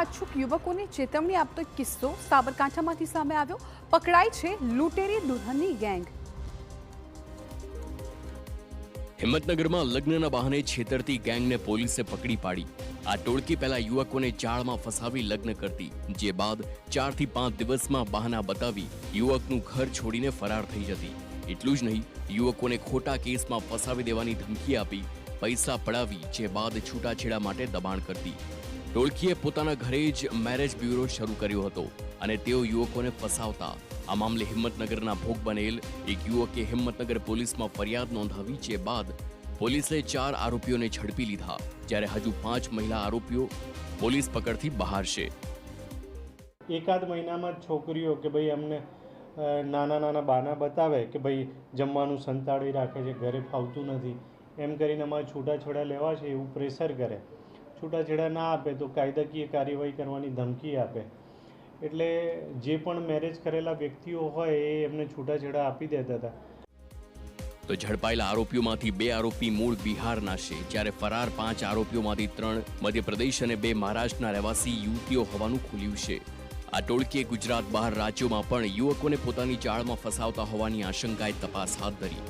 અછૂક યુવકોને ચેતવણી આપતો એક કિસ્સો સાબરકાંઠામાંથી સામે આવ્યો। પકડાઈ છે લૂંટેરી દુલ્હનની ગેંગ। હિંમતનગરમાં લગ્નના બહાને છેતરતી ગેંગને પોલીસે પકડી પાડી। આ ટોળકી પહેલા યુવકોને જાળમાં ફસાવી લગ્ન કરતી, જે બાદ 4 થી 5 દિવસમાં બહાના બતાવી યુવકનું ઘર છોડીને ફરાર થઈ જતી। એટલું જ નહીં, યુવકોને ખોટા કેસમાં ફસાવી દેવાની ધમકી આપી પૈસા પડાવી, જે બાદ છૂટાછેડા માટે દબાણ કરતી। ટોળકીએ પોતાના ઘરે જ મેરેજ બ્યુરો શરૂ કર્યો હતો અને તેઓ યુવકોને ફસાવતા। આ મામલે હિંમતનગરના ભોગ બનેલ એક યુવકે હિંમતનગર પોલીસમાં ફરિયાદ નોંધાવી, જે બાદ પોલીસે 4 આરોપીઓને ઝડપી લીધા, જ્યારે હજુ 5 મહિલા આરોપીઓ પોલીસ પકડથી બહાર છે। એકાદ મહિનામાં જ છોકરીઓ કે ભાઈ અમને નાના બહાના બતાવે કે ભાઈ જમવાનું સંતાડી રાખે છે, ઘરે ફાવતું નથી, એમ કરીને અમારે છૂટાછેડા લેવા છે એવું પ્રેશર કરે। છૂટાછેડા ના આપે તો કાયદાકીય કાર્યવાહી કરવાની ધમકી આપે। એટલે જે પણ મેરેજ કરેલા વ્યક્તિઓ હોય એ એમને છૂટાછેડા આપી દેતા હતા। તો ઝડપાયેલા આરોપીઓમાંથી 2 આરોપી મૂળ બિહારના છે, જ્યારે ફરાર 5 આરોપીઓમાંથી 3 મધ્યપ્રદેશ અને 2 મહારાષ્ટ્રના રહેવાસી યુવતીઓ હોવાનું ખુલ્યું છે। આ ટોળકીએ ગુજરાત બહાર રાજ્યોમાં પણ યુવકોને પોતાની જાળમાં ફસાવતા હોવાની આશંકાએ તપાસ હાથ ધરી।